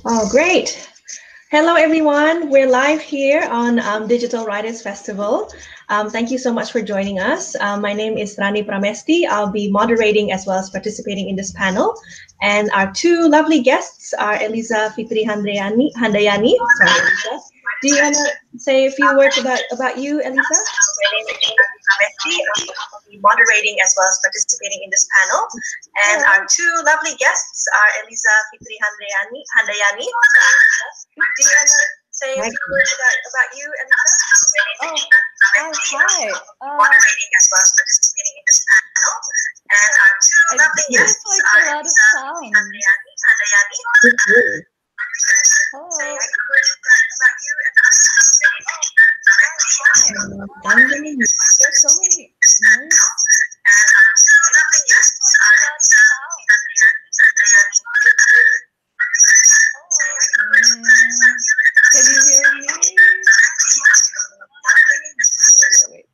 Oh, great. Hello, everyone. We're live here on Digital Writers Festival. Thank you so much for joining us. My name is Rani Pramesti. I'll be moderating as well as participating in this panel. And our two lovely guests are Eliza, Vitri, Handayani. Sorry, Eliza. Do you want to say a few words about you, Eliza? My name is Pramesti. I'll be moderating as well as participating in this panel. And our two lovely guests are Eliza, Vitri, Handayani. Do you want to say a few words about you, Eliza? Hi. Moderating as well as participating in this panel. And our two lovely guests are a lot of sound. Handayani. Hello. Say a few words about you, Eliza. There's so many noise. And our two lovely guests are Eliza, Can you hear me? Wait.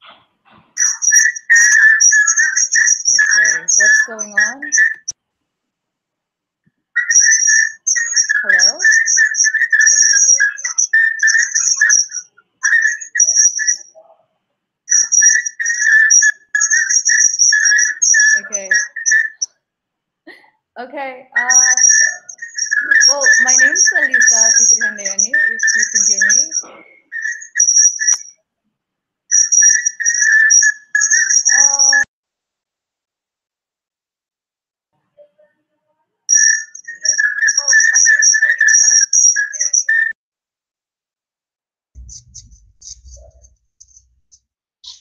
Okay, what's going on? Hello? Okay. Okay. Well, my name is Eliza, Vitri Handayani, if you can hear me.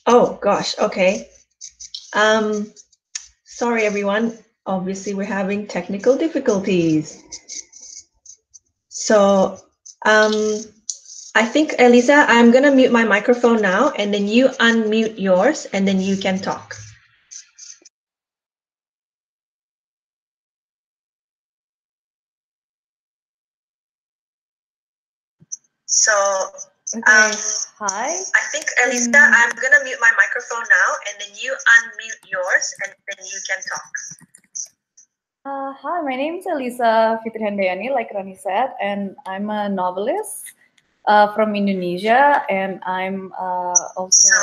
Oh gosh, okay. Sorry everyone. Obviously we're having technical difficulties. So I think Eliza, I'm gonna mute my microphone now and then you unmute yours and then you can talk. So Okay. Hi. I think Eliza, I'm gonna mute my microphone now and then you unmute yours and then you can talk. Hi, my name is Eliza Vitri Handayani, like Rani said, and I'm a novelist from Indonesia, and I'm also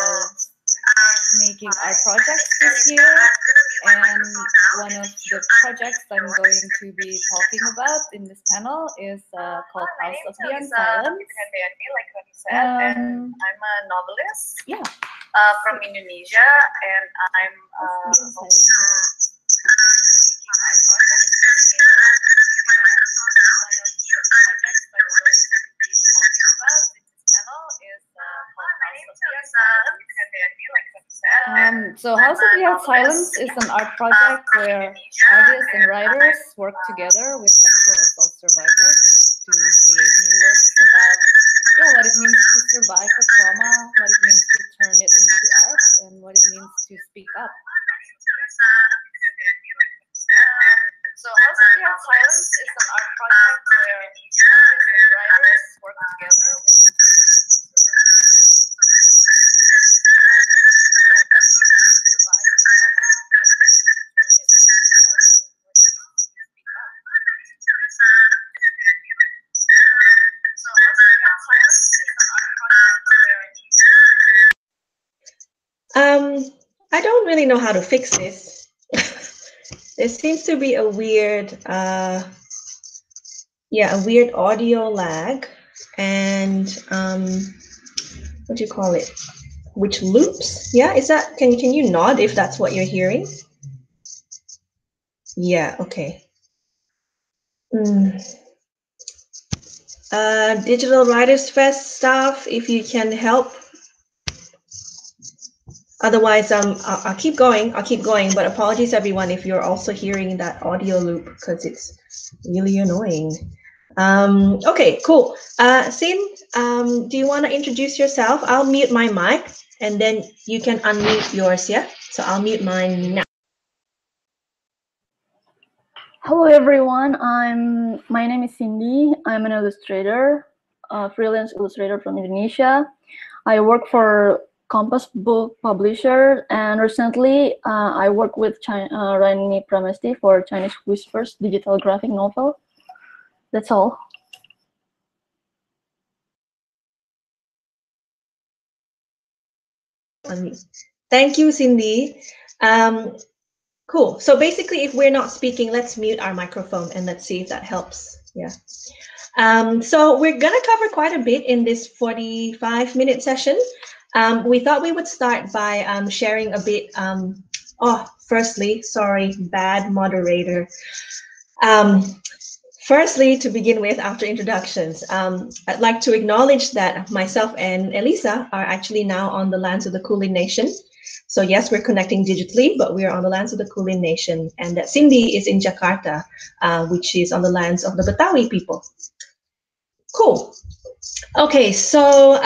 making art projects this year. And one of the projects I'm going to be talking about in this panel is called House of the Unsilenced. And I'm a novelist from Indonesia, and I'm So House of the Unsilenced is an art project where artists and writers work together with sexual assault survivors to create new works about what it means to survive a trauma, what it means to turn it into art, and what it means to speak up. So House of the Unsilenced is an art project where artists and writers work together with I don't really know how to fix this. There seems to be a weird, a weird audio lag, and what do you call it? Which loops? Yeah, is that? Can you nod if that's what you're hearing? Yeah. Okay. Digital Writers Fest staff, if you can help. Otherwise, I'll keep going. But apologies, everyone, if you're also hearing that audio loop because it's really annoying. Okay, cool. Sin, do you want to introduce yourself? I'll mute my mic and then you can unmute yours. Yeah. So I'll mute mine now. Hello, everyone. My name is Cindy. I'm an illustrator, a freelance illustrator from Indonesia. I work for Compass Book Publisher, and recently I work with Rani Pramesti for Chinese Whispers digital graphic novel. That's all. Unmute. Thank you, Cindy. Cool. So basically, if we're not speaking, let's mute our microphone and let's see if that helps. Yeah. So we're going to cover quite a bit in this 45-minute session. We thought we would start by sharing a bit. Firstly, sorry, bad moderator. Firstly, to begin with, after introductions, I'd like to acknowledge that myself and Eliza are actually now on the lands of the Kulin Nation. So yes, we're connecting digitally, but we are on the lands of the Kulin Nation, and that Cindy is in Jakarta, which is on the lands of the Betawi people. Cool. Okay, so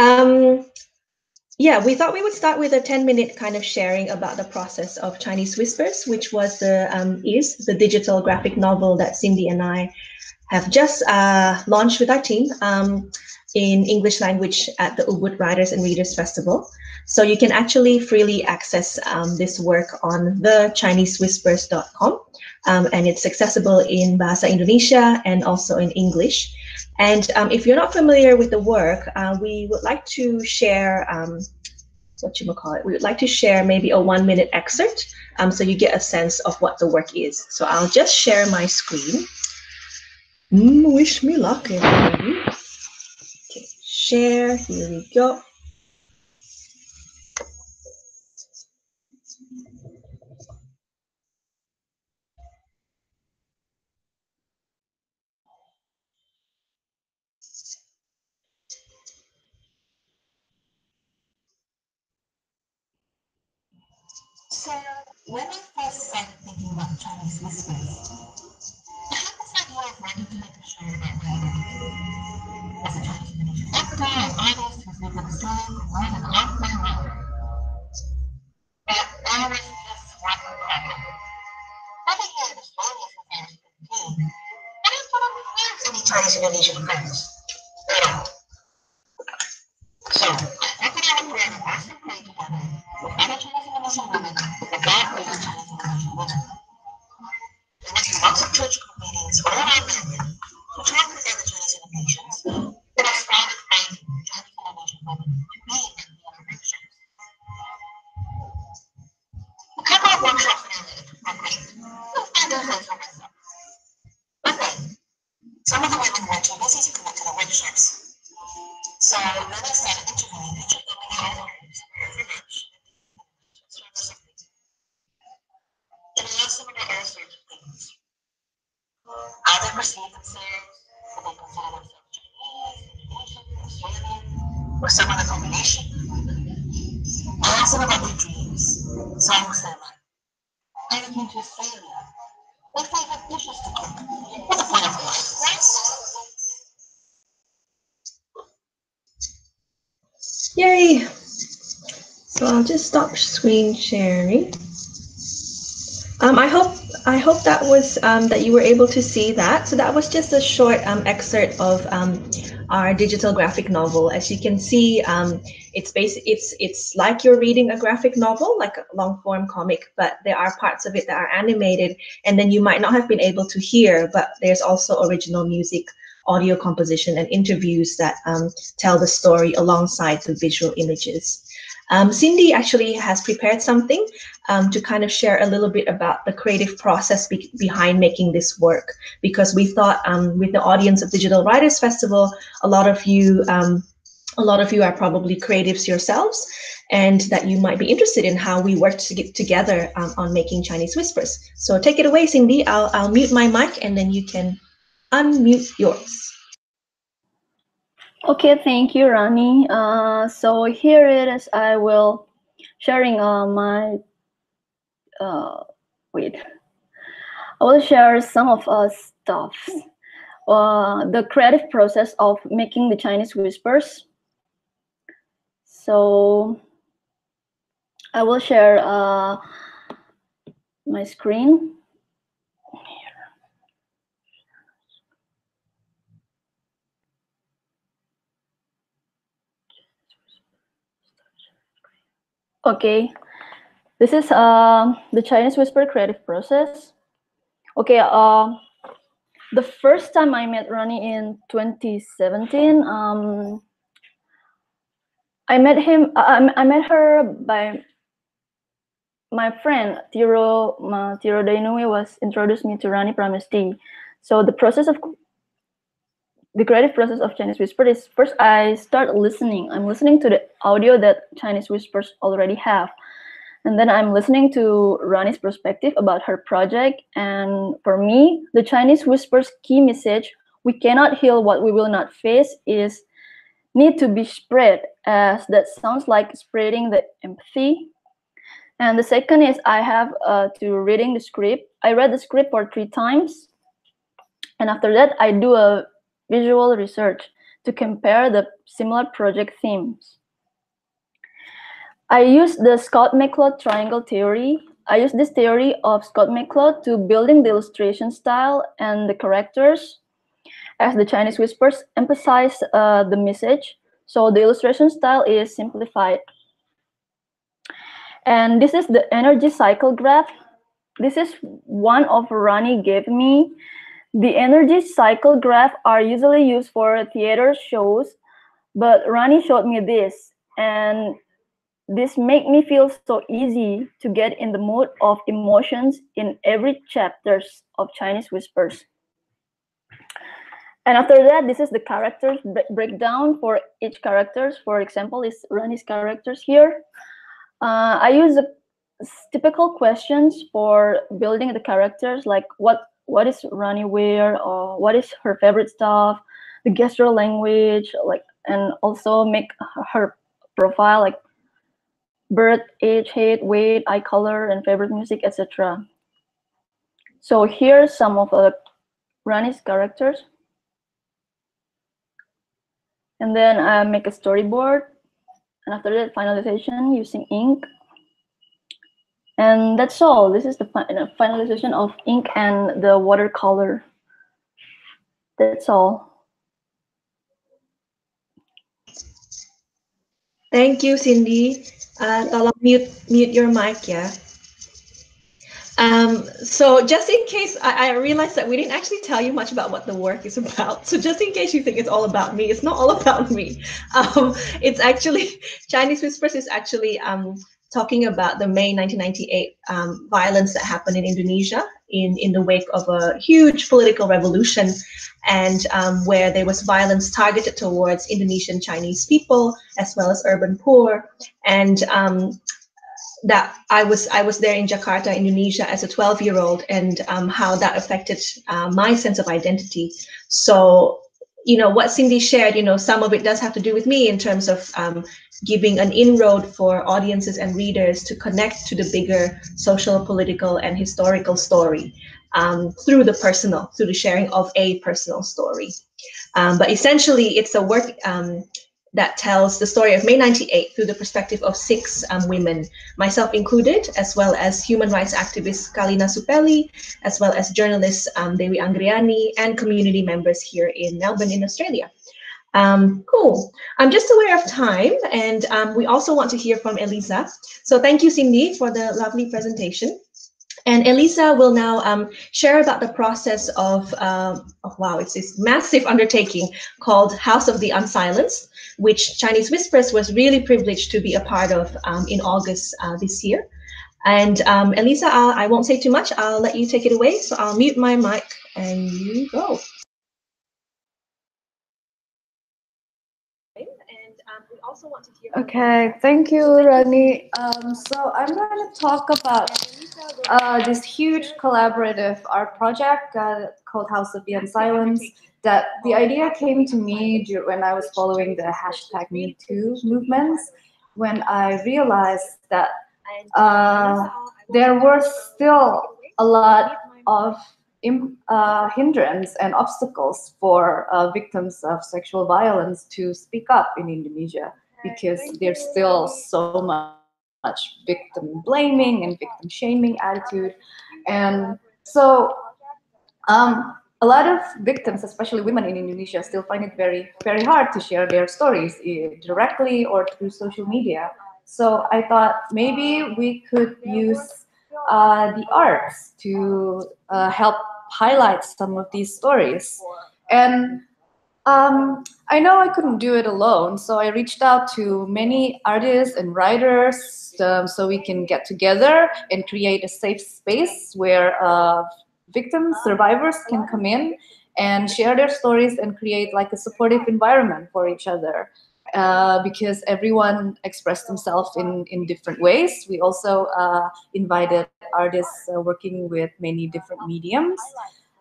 yeah, we thought we would start with a 10-minute kind of sharing about the process of Chinese Whispers, which was the digital graphic novel that Cindy and I have just launched with our team in English language at the Ubud Writers and Readers Festival. So you can actually freely access this work on the ChineseWhispers.com, and it's accessible in Bahasa Indonesia and also in English. And if you're not familiar with the work, we would like to share we would like to share maybe a 1-minute excerpt so you get a sense of what the work is. So I'll just share my screen. Wish me luck, everybody. Okay, share, here we go. So, when I first started thinking about Chinese Whispers, I had this idea of wanting to make a show about writing as a Chinese Indonesian actor and artist who's lived in the story from more than half my life. But there was just one problem. Having heard the story since I was 15, I didn't probably have any Chinese Indonesian friends at all. So, I put out a prayer to ask them pray together with other Chinese Indonesian women about being Chinese Indonesian women. We went to lots of church group meetings all around Melbourne to talk with other Chinese Indonesians, but I started finding Chinese Indonesian women to be in the workshops. A couple of workshops ended were great. I did those for myself. But then, some of the women were too busy to commit to the workshops. So then I started interviewing each of them in their own homes over lunch. And I asked them about all sorts of things. How they perceive themselves, if they consider themselves Chinese, Indonesian, Australian, or some other combination. I asked them about their dreams, songs they like, how they came to Australia, their favorite dishes to cook, what the point of life was. Yay! So I'll just stop screen sharing. I hope that was that you were able to see that. So that was just a short excerpt of our digital graphic novel. As you can see, it's like you're reading a graphic novel, like a long form comic, but there are parts of it that are animated, and then you might not have been able to hear, but there's also original music, audio composition, and interviews that tell the story alongside the visual images. Cindy actually has prepared something to kind of share a little bit about the creative process behind making this work, because we thought with the audience of Digital Writers Festival, a lot of you are probably creatives yourselves, and that you might be interested in how we work together on making Chinese Whispers. So take it away, Cindy. I'll mute my mic and then you can unmute yours. Okay, thank you, Rani. So here it is. I will sharing my wait. I will share some of stuff. The creative process of making the Chinese Whispers. So I will share my screen. Okay, this is the Chinese Whisper creative process. Okay, the first time I met Rani in 2017, I met him. I met her by my friend Tiro Dainui was introduced me to Rani Pramesti. So the creative process of Chinese Whisper is first I start listening. I'm listening to the audio that Chinese Whispers already have. And then I'm listening to Rani's perspective about her project. And for me, the Chinese Whispers key message, we cannot heal what we will not face, is need to be spread, as that sounds like spreading the empathy. And the second is I have to reading the script. I read the script for 3 times. And after that, I do a visual research to compare the similar project themes. I use the Scott-McCloud triangle theory. I use this theory of Scott-McCloud to building the illustration style and the characters, as the Chinese Whispers emphasize the message. So the illustration style is simplified. And this is the energy cycle graph. This is one of Rani gave me. The energy cycle graph are usually used for theater shows, but Rani showed me this, and this made me feel so easy to get in the mood of emotions in every chapters of Chinese Whispers. And after that, this is the characters breakdown for each characters. For example, is Rani's characters here. I use typical questions for building the characters, like what is Rani wear, or what is her favorite stuff, the gestural language, like, and also make her profile, like birth, age, height, weight, eye color, and favorite music, etc. So here's some of Rani's characters. And then I make a storyboard. And after that, finalization using ink. And that's all. This is the finalization of ink and the watercolor. That's all. Thank you, Cindy. Tolong mute your mic, yeah. So just in case, I realized that we didn't actually tell you much about what the work is about. So just in case you think it's all about me, it's not all about me. It's actually, Chinese Whispers is actually talking about the May 1998 violence that happened in Indonesia in the wake of a huge political revolution, and where there was violence targeted towards Indonesian Chinese people as well as urban poor. And that I was there in Jakarta, Indonesia, as a 12-year-old, and how that affected my sense of identity. So, you know, what Cindy shared, you know, some of it does have to do with me in terms of giving an inroad for audiences and readers to connect to the bigger social, political, and historical story through the personal, through the sharing of a personal story. But essentially, it's a work that tells the story of May 98 through the perspective of 6 women, myself included, as well as human rights activist Kalina Supeli, as well as journalist Dewi Anggriani, and community members here in Melbourne in Australia. Cool. I'm just aware of time, and we also want to hear from Eliza. So thank you, Cindy, for the lovely presentation. And Eliza will now share about the process of, wow, it's this massive undertaking called House of the Unsilenced, which Chinese Whispers was really privileged to be a part of in August this year. And Eliza, I won't say too much. I'll let you take it away. So I'll mute my mic and you go. We also want to hear. Okay, thank you, Rani. So I'm going to talk about this huge collaborative art project called House of the Unsilenced. That the idea came to me when I was following the #MeToo movements, when I realized that there were still a lot of hindrance and obstacles for victims of sexual violence to speak up in Indonesia, because there's still so much victim blaming and victim shaming attitude. And so a lot of victims, especially women in Indonesia, still find it very, very hard to share their stories directly or through social media. So I thought maybe we could use the arts to help highlight some of these stories. And I know I couldn't do it alone, so I reached out to many artists and writers so we can get together and create a safe space where victims, survivors can come in and share their stories and create like a supportive environment for each other. Because everyone expressed themselves in different ways. We also invited artists working with many different mediums.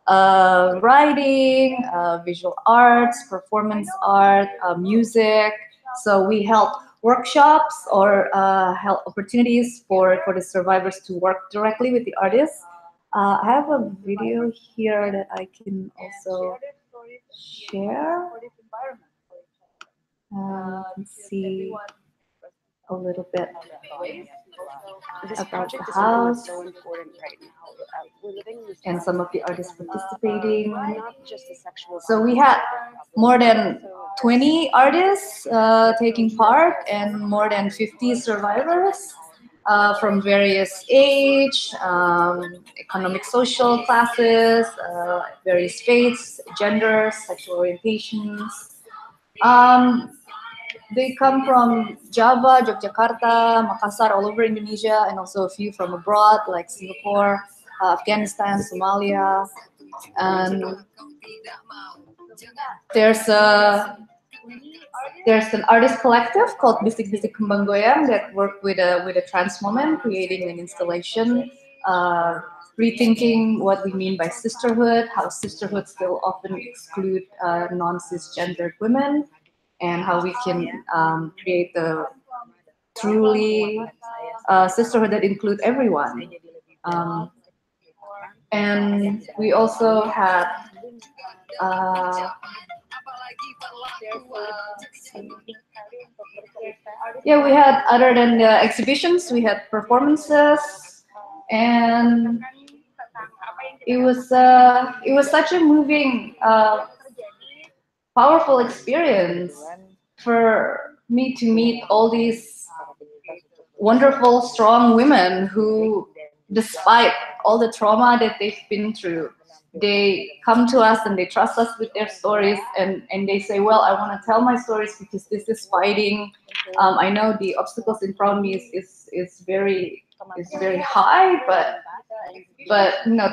Writing, visual arts, performance art, music. So we held workshops or held opportunities for the survivors to work directly with the artists. I have a video here that I can also share. Let's see a little bit about the house and some of the artists participating. So we had more than 20 artists taking part and more than 50 survivors from various age, economic, social classes, various faiths, genders, sexual orientations. They come from Java, Yogyakarta, Makassar, all over Indonesia, and also a few from abroad, like Singapore, Afghanistan, Somalia. And there's an artist collective called Bisik-Bisik Kembang Goyang that work with a trans woman, creating an installation, rethinking what we mean by sisterhood, how sisterhood still often exclude non-cisgendered women, and how we can create the truly sisterhood that include everyone. And we also had we had, other than the exhibitions, we had performances, and it was such a moving, powerful experience for me to meet all these wonderful, strong women who, despite all the trauma that they've been through, they come to us and they trust us with their stories, and they say, well, I want to tell my stories because this is fighting. I know the obstacles in front of me is very high, but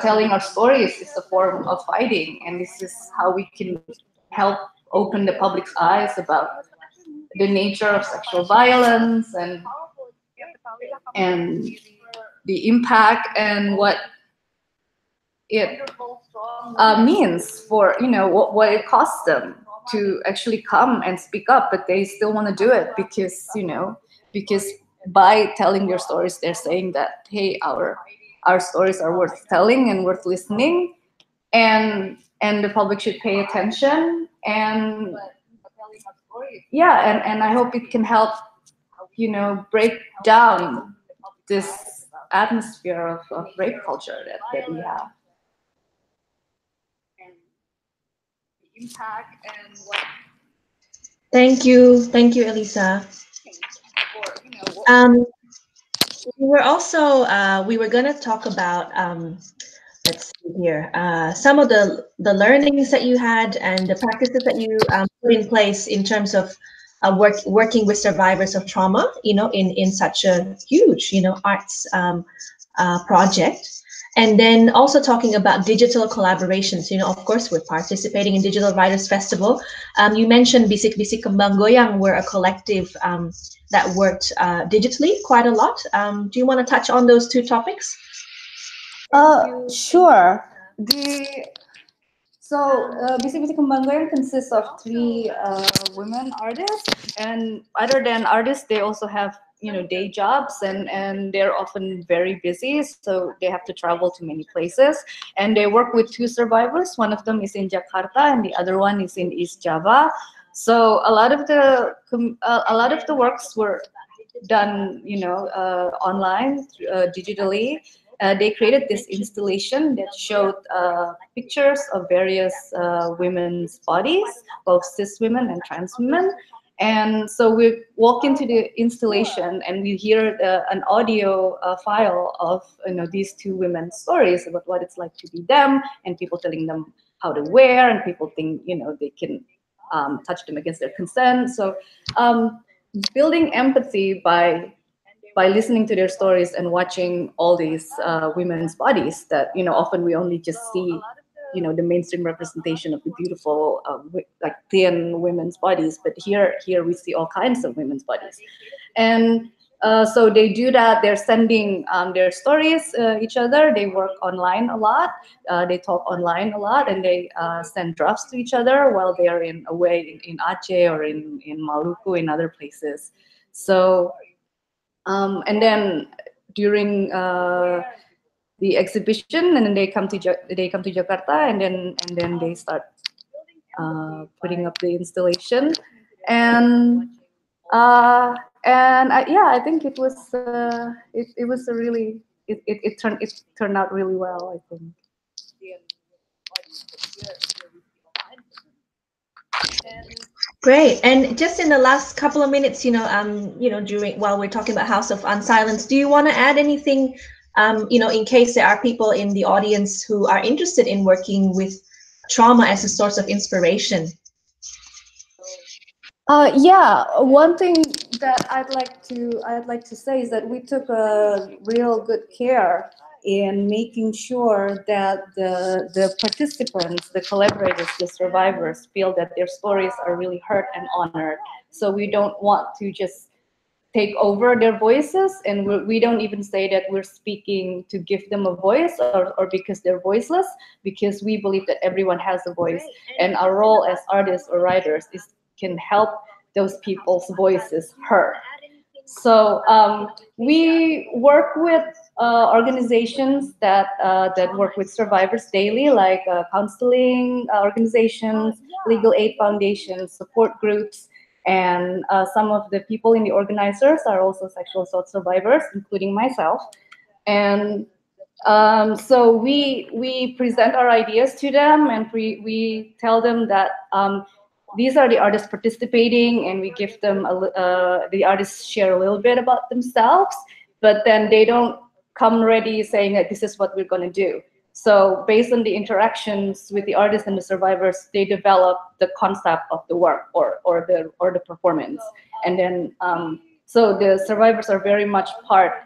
telling our stories is a form of fighting, and this is how we can help open the public's eyes about the nature of sexual violence and the impact and what it means for, what it costs them to actually come and speak up, but they still want to do it because by telling their stories, they're saying that, hey, our stories are worth telling and worth listening, and the public should pay attention. And and I hope it can help, break down this atmosphere of rape culture that we have. Thank you, Eliza. We were gonna talk about let's see here, some of the learnings that you had and the practices that you put in place in terms of working with survivors of trauma, in such a huge, arts project. And then also talking about digital collaborations. Of course, we're participating in Digital Writers Festival. You mentioned Bisik-Bisik Kembang Goyang were a collective that worked digitally quite a lot. Do you want to touch on those two topics? Sure. Bisik-Bisik Kembang Goyang consists of 3 women artists, and other than artists, they also have day jobs, and they're often very busy, so they have to travel to many places. And they work with 2 survivors. One of them is in Jakarta, and the other one is in East Java. So a lot of the works were done, online, digitally. They created this installation that showed pictures of various women's bodies, both cis women and trans women. And so we walk into the installation and we hear an audio file of these 2 women's stories about what it's like to be them, and people telling them how to wear, and people think they can touch them against their consent. So building empathy by listening to their stories and watching all these women's bodies that, you know, often we only just see, you know, the mainstream representation of the beautiful, like thin women's bodies, but here we see all kinds of women's bodies. And so they do that. They're sending their stories each other. They work online a lot. They talk online a lot, and they send drafts to each other while they are away in Aceh or in Maluku, in other places. So and then during the exhibition, and then they come to Jakarta, and then they start putting up the installation, and yeah, I think it was it was a really it turned out really well, I think. Great. And just in the last couple of minutes, while we're talking about House of Unsilenced, do you want to add anything, in case there are people in the audience who are interested in working with trauma as a source of inspiration? Yeah, one thing that I'd like to say is that we took a real good care in making sure that the participants, the collaborators, the survivors feel that their stories are really heard and honored. So we don't want to just take over their voices, and we don't even say that we're speaking to give them a voice or because they're voiceless, because we believe that everyone has a voice, and our role as artists or writers can help those people's voices heard. So we work with organizations that work with survivors daily, like counseling organizations, legal aid foundations, support groups, and some of the people in the organizers are also sexual assault survivors, including myself. And so we present our ideas to them, and we tell them that these are the artists participating, and we give them the artists share a little bit about themselves, but then they don't come ready saying that this is what we're going to do. So based on the interactions with the artists and the survivors, they develop the concept of the work or the performance, and then so the survivors are very much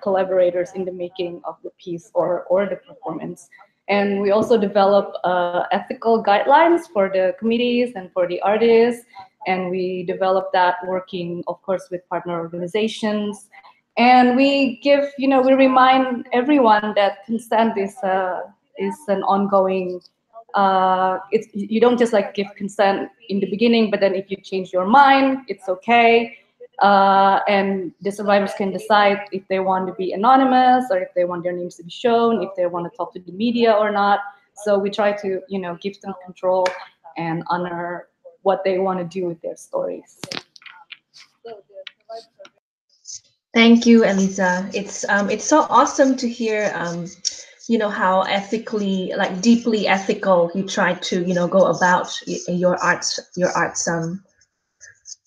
collaborators in the making of the piece or the performance. And we also develop ethical guidelines for the committees and for the artists. And we develop that working, of course, with partner organizations. And we we remind everyone that consent is an ongoing. You don't just like give consent in the beginning, but then if you change your mind, it's okay. And the survivors can decide if they want to be anonymous or if they want their names to be shown, if they want to talk to the media or not. So we try to, give them control and honor what they want to do with their stories. Thank you, Eliza. It's so awesome to hear, how ethically, like deeply ethical you try to, go about your arts,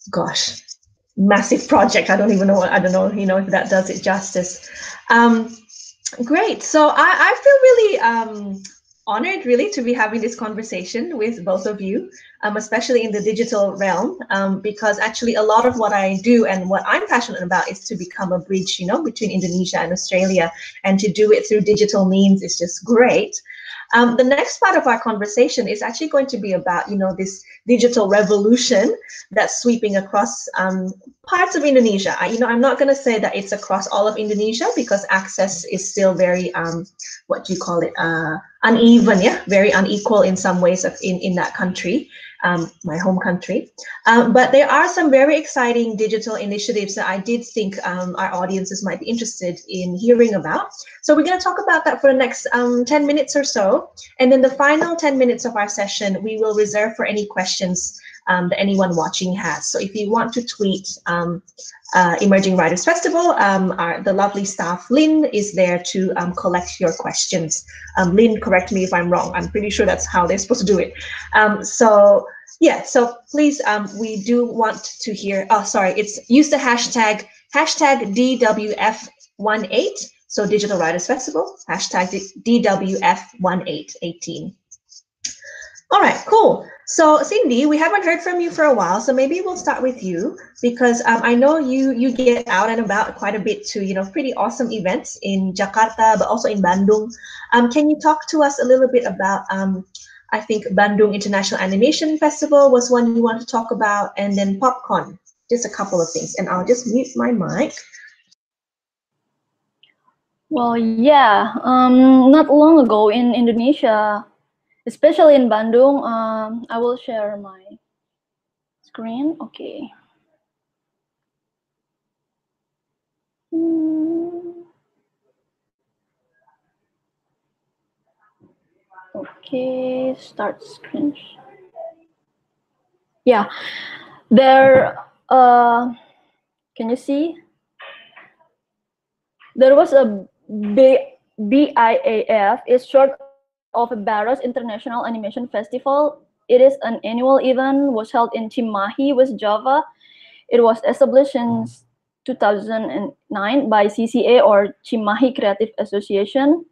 gosh, massive project. I don't know if that does it justice. Great. So I feel really honored really to be having this conversation with both of you, especially in the digital realm, because actually a lot of what I do and what I'm passionate about is to become a bridge, between Indonesia and Australia, and to do it through digital means is just great. The next part of our conversation is actually going to be about, this digital revolution that's sweeping across parts of Indonesia. I'm not going to say that it's across all of Indonesia because access is still very, uneven, very unequal in some ways in that country, my home country. But there are some very exciting digital initiatives that I did think our audiences might be interested in hearing about. So we're going to talk about that for the next 10 minutes or so. And then the final 10 minutes of our session, we will reserve for any questions that anyone watching has. So if you want to tweet Emerging Writers Festival, the lovely staff, Lynn, is there to collect your questions. Lynn, correct me if I'm wrong. I'm pretty sure that's how they're supposed to do it. So please, we do want to hear, use the hashtag DWF18, so Digital Writers Festival, hashtag DWF18. All right, cool. So Cindy, we haven't heard from you for a while, so maybe we'll start with you because I know you get out and about quite a bit to pretty awesome events in Jakarta, but also in Bandung. Can you talk to us a little bit about I think Bandung International Animation Festival was one you want to talk about, and then PopCon, just a couple of things. And I'll just mute my mic. Well, yeah, not long ago in Indonesia, especially in Bandung, I will share my screen. Okay. Okay, start screen. Yeah, there. Can you see? There was a BIAF. It's short of Barros International Animation Festival. It is an annual event. Was held in Cimahi, West Java. It was established since 2009 by CCA or Cimahi Creative Association.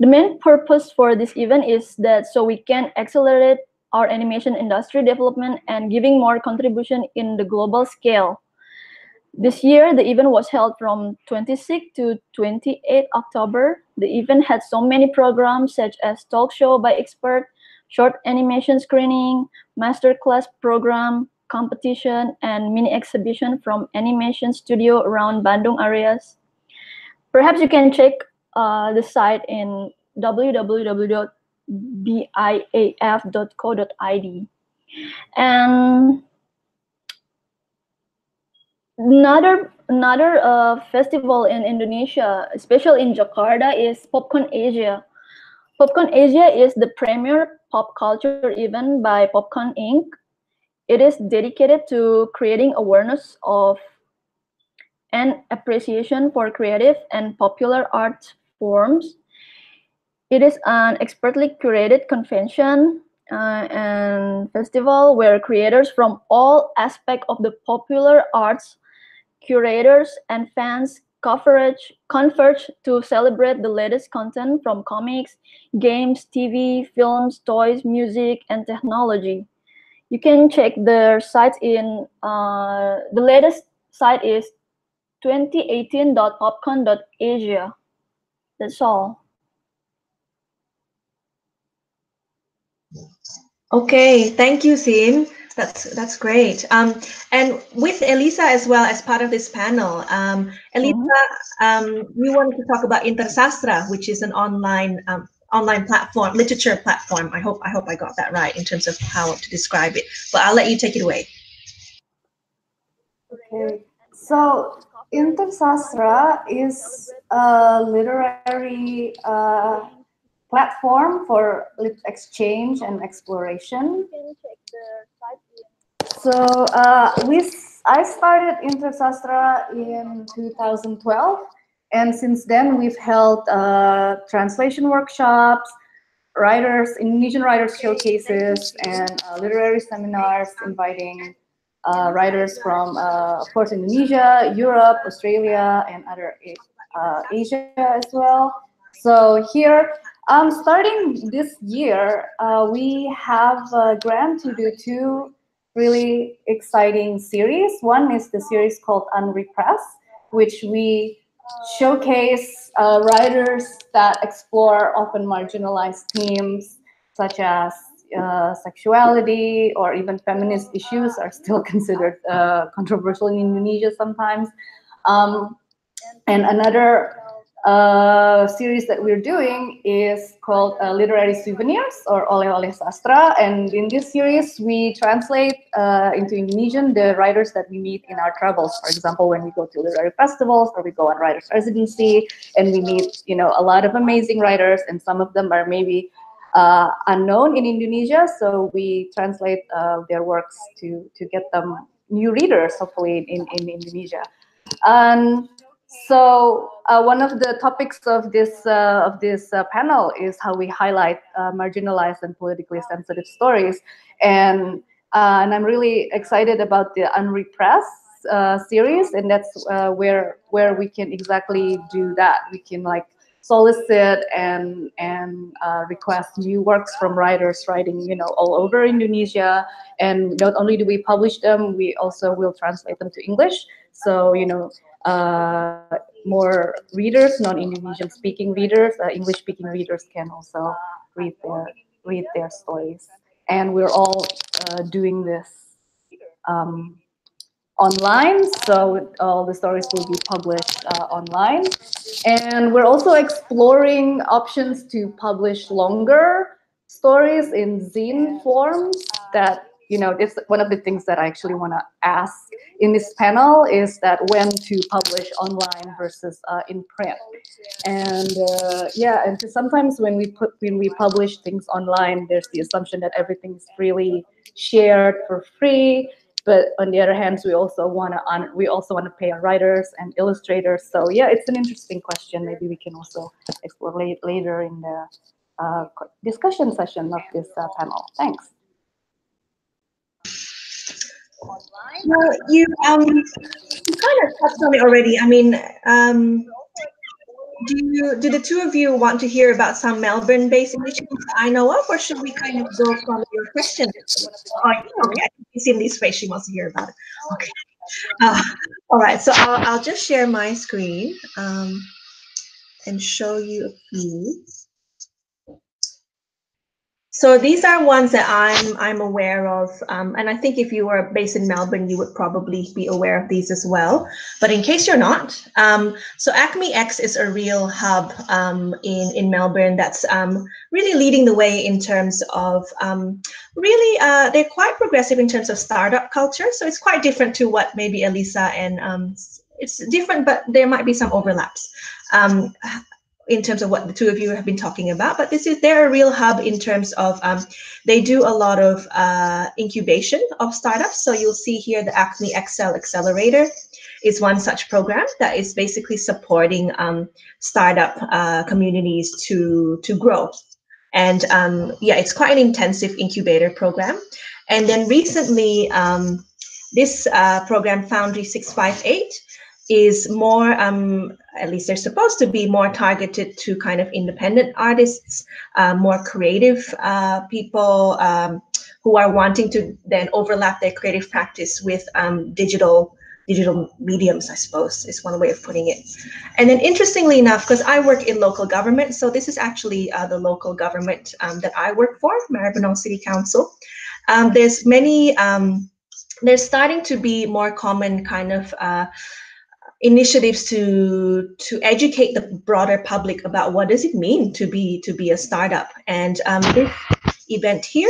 The main purpose for this event is that so we can accelerate our animation industry development and giving more contribution in the global scale. This year, the event was held from 26 to 28 October. The event had so many programs such as talk show by expert, short animation screening, masterclass program, competition, and mini exhibition from animation studio around Bandung areas. Perhaps you can check the site in www.biaf.co.id. And another festival in Indonesia, especially in Jakarta, is Popcorn Asia. Popcorn Asia is the premier pop culture event by Popcorn Inc. It is dedicated to creating awareness of and appreciation for creative and popular art forms. It is an expertly curated convention and festival where creators from all aspects of the popular arts, curators, and fans converge to celebrate the latest content from comics, games, TV, films, toys, music, and technology. You can check their sites in the latest site is 2018.popcorn.asia. That's all. Okay, thank you, Sin. That's great. And with Eliza as well as part of this panel, Eliza, we wanted to talk about InterSastra, which is an online platform, literature platform. I hope I got that right in terms of how to describe it. But I'll let you take it away. Okay, so InterSastra is a literary platform for exchange and exploration. So I started InterSastra in 2012, and since then we've held translation workshops, Indonesian writers showcases, and literary seminars inviting writers from, of course, Indonesia, Europe, Australia, and other Asia as well. So here, starting this year, we have a grant to do two really exciting series. One is the series called Unrepressed, which we showcase writers that explore often marginalized themes such as sexuality or even feminist issues are still considered controversial in Indonesia sometimes. And another series that we're doing is called Literary Souvenirs or Oleh-oleh Sastra. And in this series, we translate into Indonesian the writers that we meet in our travels. For example, when we go to literary festivals or we go on writers' residency and we meet, a lot of amazing writers, and some of them are maybe unknown in Indonesia. So we translate their works to get them new readers, hopefully in Indonesia. And so one of the topics of this panel is how we highlight marginalized and politically sensitive stories, and I'm really excited about the Unrepressed series, and that's where we can exactly do that. We can solicit and request new works from writers writing, all over Indonesia. And not only do we publish them, we also will translate them to English. So, more readers, non-Indonesian speaking readers, English speaking readers can also read their stories. And we're all doing this online, so all the stories will be published online. And we're also exploring options to publish longer stories in zine forms. That, it's one of the things that I actually want to ask in this panel, is that when to publish online versus in print. And and sometimes when we publish things online, there's the assumption that everything's really shared for free. But on the other hand, we also want to pay our writers and illustrators. So yeah, it's an interesting question. Maybe we can also explore later in the discussion session of this panel. Thanks. Well, you kind of touched on it already. I mean, do the two of you want to hear about some Melbourne-based initiatives I know of, or should we kind of go from your question? Okay, Cindy's face, she wants to hear about it. Okay. All right, so I'll just share my screen and show you a few. So these are ones that I'm aware of, and I think if you were based in Melbourne, you would probably be aware of these as well. But in case you're not, so Acme X is a real hub in Melbourne that's really leading the way in terms of they're quite progressive in terms of startup culture. So it's quite different to what maybe Eliza and it's different, but there might be some overlaps. In terms of what the two of you have been talking about, but they're a real hub in terms of they do a lot of incubation of startups. So you'll see here the Acme Excel Accelerator is one such program that is basically supporting startup communities to grow. And it's quite an intensive incubator program. And then recently, this program, Foundry 658, is more, at least they're supposed to be more targeted to kind of independent artists, more creative people who are wanting to then overlap their creative practice with digital mediums, I suppose, is one way of putting it. And then interestingly enough, because I work in local government, so this is actually the local government that I work for, Melbourne City Council. There's many, there's starting to be more common kind of initiatives to educate the broader public about what does it mean to be a startup. And this event here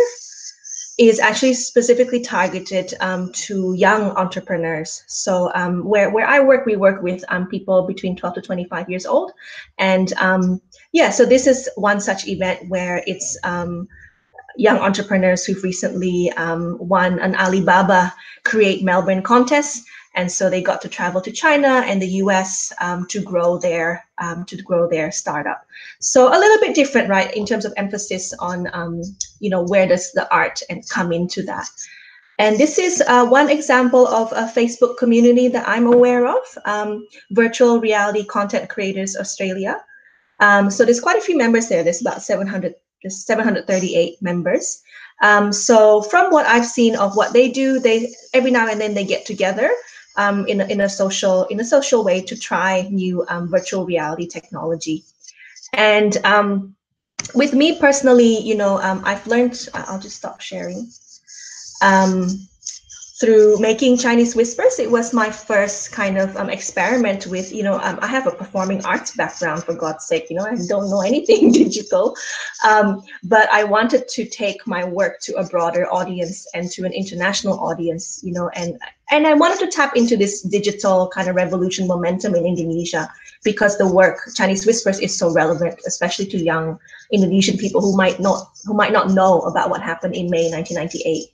is actually specifically targeted to young entrepreneurs. So where I work, we work with people between 12 to 25 years old. And so this is one such event where it's young entrepreneurs who've recently won an Alibaba Create Melbourne contest. And so they got to travel to China and the US to grow their startup. So a little bit different, right, in terms of emphasis on where does the art come into that. And this is one example of a Facebook community that I'm aware of, Virtual Reality Content Creators Australia. So there's quite a few members there. There's about 738 members. So from what I've seen of what they do, they every now and then they get together in a social way to try new virtual reality technology. And with me personally, I've learned, I'll just stop sharing. Through making Chinese Whispers, it was my first kind of experiment with, I have a performing arts background, for God's sake, I don't know anything digital, but I wanted to take my work to a broader audience and to an international audience, and I wanted to tap into this digital kind of revolution momentum in Indonesia, because the work Chinese Whispers is so relevant, especially to young Indonesian people who might not know about what happened in May 1998.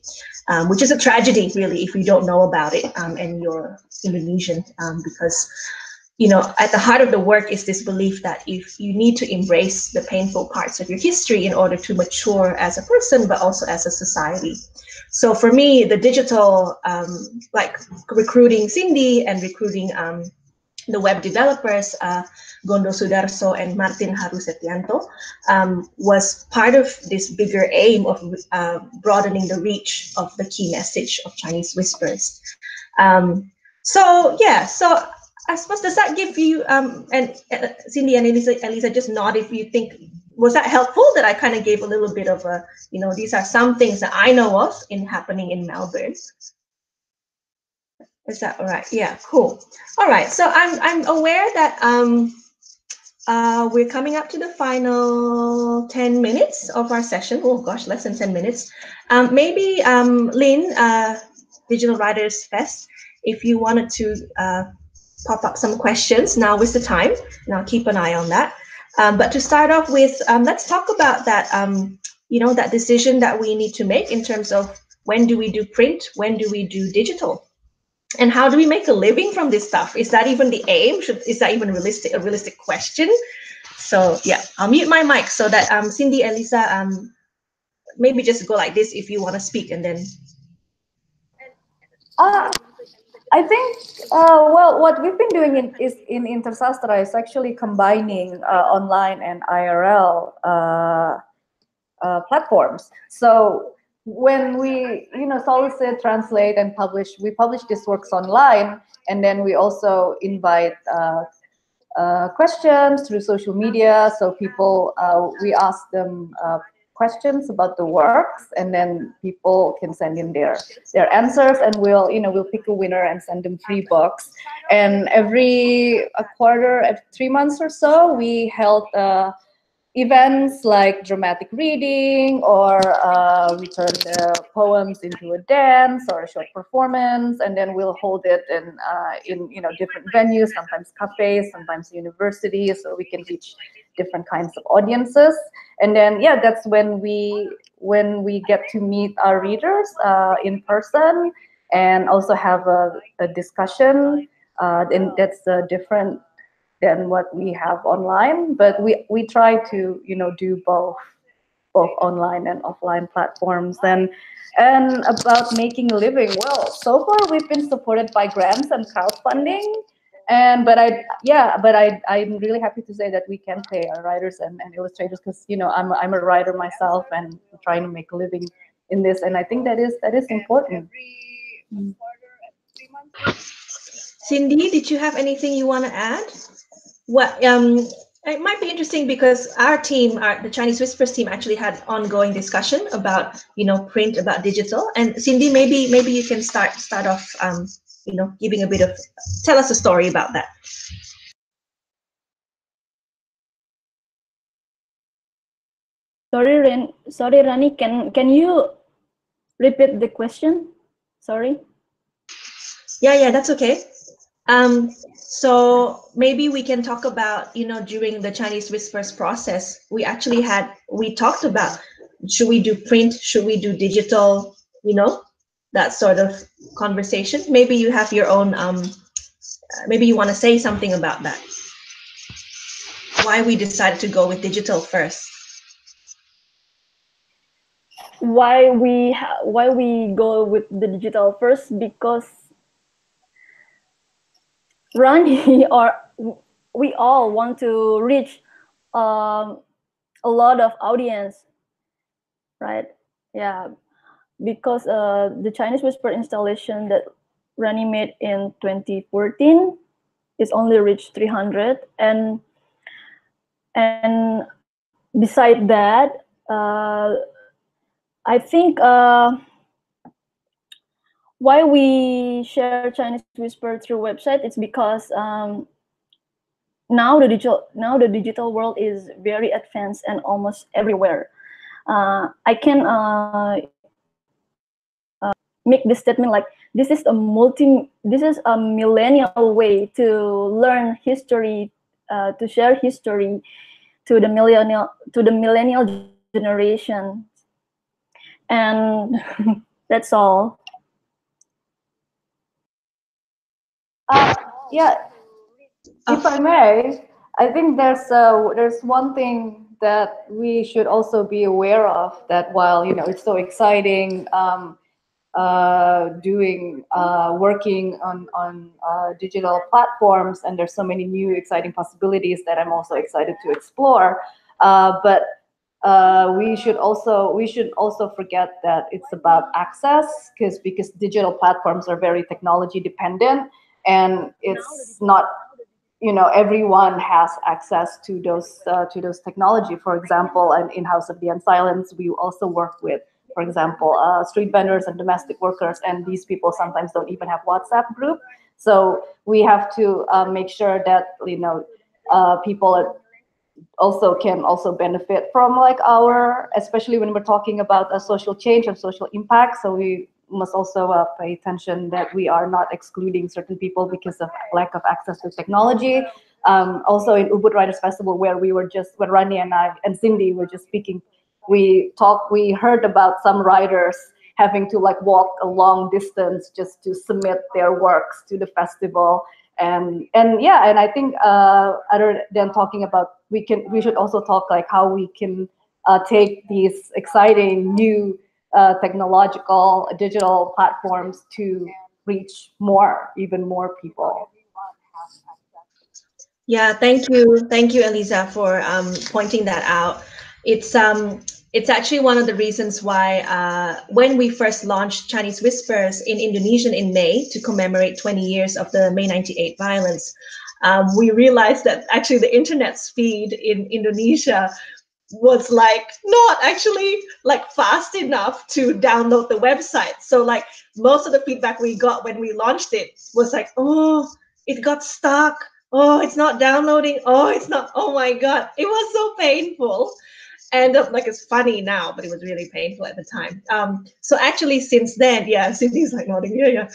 Which is a tragedy, really, if you don't know about it and you're Indonesian, because, at the heart of the work is this belief that if you need to embrace the painful parts of your history in order to mature as a person, but also as a society. So for me, the digital, like recruiting Cindy and recruiting the web developers, Gondo Sudarso and Martin Harusetianto, was part of this bigger aim of broadening the reach of the key message of Chinese Whispers. So yeah, so I suppose, does that give you, and Cindy and Eliza, just nod if you think, was that helpful, that I kind of gave a little bit of a, these are some things that I know of happening in Melbourne. Is that all right? Yeah, cool. All right, so I'm aware that we're coming up to the final 10 minutes of our session. Oh gosh, less than 10 minutes. Maybe Lynn, Digital Writers Fest, if you wanted to pop up some questions, now is the time, and I'll keep an eye on that. But to start off with, let's talk about that, that decision that we need to make in terms of when do we do print, when do we do digital? And how do we make a living from this stuff? Is that even the aim? Is that even a realistic question? So yeah, I'll mute my mic so that Cindy, Eliza, maybe just go like this if you want to speak, and then. I think, well, what we've been doing in InterSastra is actually combining online and IRL platforms. So when we, solicit, translate, and publish, we publish these works online, and then we also invite questions through social media. So people, we ask them questions about the works, and then people can send in their answers, and we'll pick a winner and send them free books. And every quarter, every 3 months or so, we held events like dramatic reading, or we turn the poems into a dance or a short performance, and then we'll hold it in different venues, sometimes cafes, sometimes universities, so we can reach different kinds of audiences. And then yeah, that's when we get to meet our readers in person, and also have a discussion. And that's different than what we have online, but we try to do both online and offline platforms. And about making a living, well, so far we've been supported by grants and crowdfunding, but I'm really happy to say that we can pay our writers and illustrators, because I'm a writer myself and trying to make a living in this, and I think that is important. Cindy, did you have anything you want to add? Well, it might be interesting because our team, the Chinese Whispers team, actually had ongoing discussion about print, about digital. And Cindy, maybe you can start off, giving a bit of, tell us a story about that. Sorry, Rani. Can you repeat the question? Sorry. Yeah, that's okay. So maybe we can talk about, during the Chinese Whispers process, we talked about, should we do print, should we do digital, that sort of conversation. Maybe you have your own, maybe you want to say something about that. Why we decided to go with digital first. Why we go with the digital first? Because Rani, or we all want to reach a lot of audience, right? Yeah, because the Chinese Whisper installation that Rani made in 2014 is only reached 300, and beside that, I think why we share Chinese Whisper through website, it's because now the digital world is very advanced and almost everywhere. I can make this statement like this is a millennial way to learn history, to share history to the millennial generation, and that's all. Yeah, if I may, I think there's one thing that we should also be aware of, that while it's so exciting, working on digital platforms, and there's so many new exciting possibilities that I'm also excited to explore. But we should also forget that it's about access, because digital platforms are very technology dependent, and it's not, everyone has access to those technology. For example, and in House of the Unsilenced, we also work with, for example, street vendors and domestic workers, and these people sometimes don't even have WhatsApp group. So we have to make sure that people can also benefit from like our, especially when we're talking about a social change and social impact. So we must also pay attention that we are not excluding certain people because of lack of access to technology. Also in Ubud Writers Festival, where when Rani and I and Cindy were just speaking, we heard about some writers having to like walk a long distance just to submit their works to the festival. And I think other than talking about, we should also talk like how we can take these exciting new technological digital platforms to reach even more people. Yeah, thank you, Eliza, for pointing that out. It's actually one of the reasons why when we first launched Chinese Whispers in Indonesian in May to commemorate 20 years of the May '98 violence, we realized that actually the internet speed in Indonesia was like not actually like fast enough to download the website. So like most of the feedback we got when we launched it was like, oh, it got stuck. Oh, it's not downloading. Oh, it's not. Oh my God. It was so painful. And like it's funny now, but it was really painful at the time. So actually since then, yeah, Cindy's like nodding. Yeah, yeah.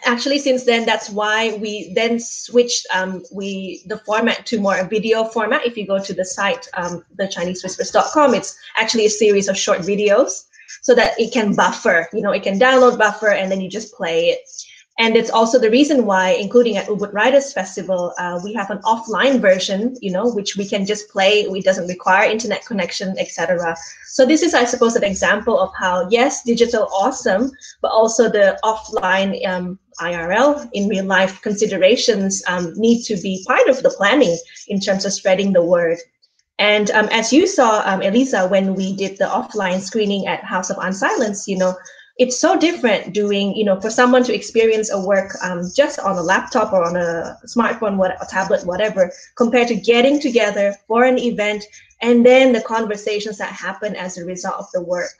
Actually, since then, that's why we then switched the format to more a video format. If you go to the site, thechinesewhispers.com, it's actually a series of short videos so that it can buffer. It can download, buffer, and then you just play it. And it's also the reason why, including at Ubud Writers Festival, we have an offline version, which we can just play. It doesn't require internet connection, etc. So this is, I suppose, an example of how, yes, digital awesome, but also the offline IRL, in real life considerations need to be part of the planning in terms of spreading the word. And as you saw, Eliza, when we did the offline screening at House of Unsilenced, it's so different doing, for someone to experience a work just on a laptop or on a smartphone, a tablet, whatever, compared to getting together for an event and then the conversations that happen as a result of the work.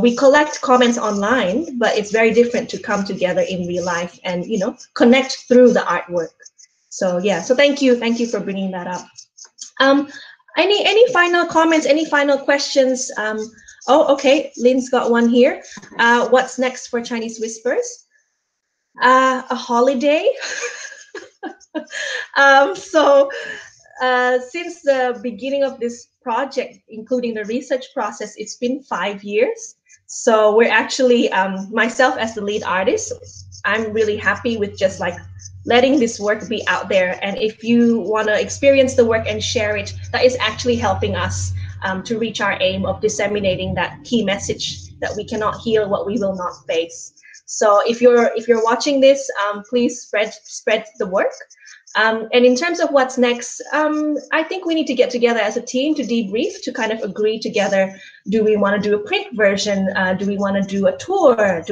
We collect comments online, but it's very different to come together in real life and, connect through the artwork. So yeah, so thank you for bringing that up. Any final comments, any final questions? Oh, okay, Lynn's got one here. What's next for Chinese Whispers? A holiday. So since the beginning of this project, including the research process, it's been 5 years. So we're actually, myself as the lead artist, I'm really happy with just like letting this work be out there. And if you want to experience the work and share it, that is actually helping us to reach our aim of disseminating that key message that we cannot heal what we will not face. So if you're watching this, please spread the work. And in terms of what's next, I think we need to get together as a team to debrief, to kind of agree together. Do we want to do a print version? Do we want to do a tour?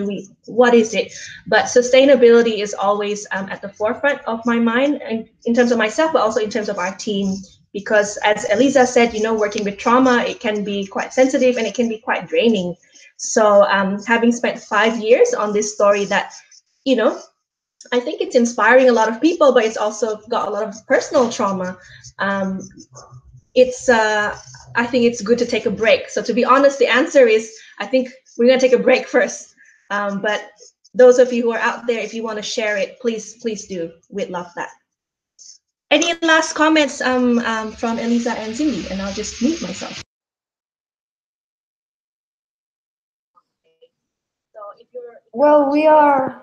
What is it? But sustainability is always at the forefront of my mind, and in terms of myself, but also in terms of our team. Because as Eliza said, working with trauma, it can be quite sensitive and it can be quite draining. So having spent 5 years on this story that, I think it's inspiring a lot of people, but it's also got a lot of personal trauma. I think it's good to take a break. So to be honest, the answer is, I think we're going to take a break first. But those of you who are out there, if you want to share it, please do. We'd love that. Any last comments from Eliza and Cindy? And I'll just mute myself. Well, we are.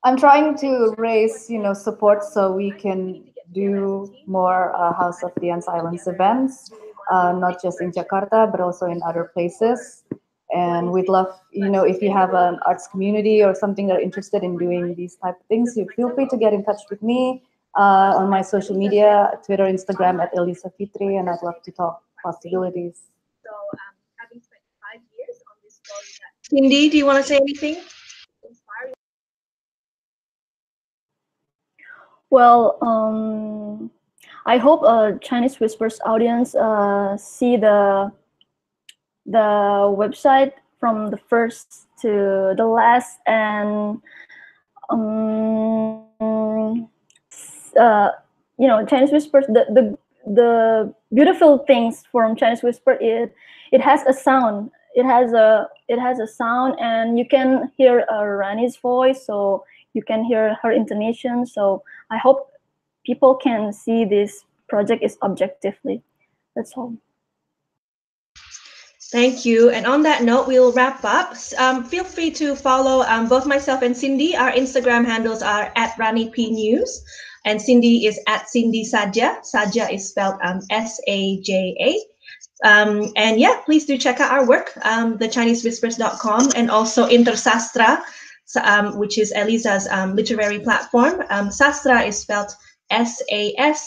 I'm trying to raise, support so we can do more House of the Unsilenced events, not just in Jakarta, but also in other places. And we'd love, if you have an arts community or something that are interested in doing these type of things, you feel free to get in touch with me on my social media, Twitter, Instagram at Eliza Vitri, and I'd love to talk possibilities. So, having spent 5 years on this story, Cindy, do you want to say anything? Well, I hope Chinese Whispers audience see the website from the first to the last, and Chinese Whispers. The beautiful things from Chinese Whisper it has a sound. It has a sound, and you can hear Rani's voice, so you can hear her intonation. So I hope people can see this project is objectively. That's all. Thank you. And on that note, we'll wrap up. Feel free to follow both myself and Cindy. Our Instagram handles are @RaniPnews, and Cindy is @CindySaja. Saja is spelled Saja. And yeah, please do check out our work, thechinesewhispers.com, and also InterSastra, which is Eliza's literary platform. Sastra is spelled SASTRA.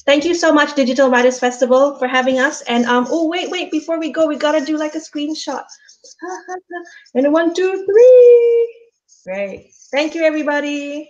Thank you so much, Digital Writers Festival, for having us. And oh, wait, before we go, we gotta do like a screenshot. And 1, 2, 3. Great. Thank you, everybody.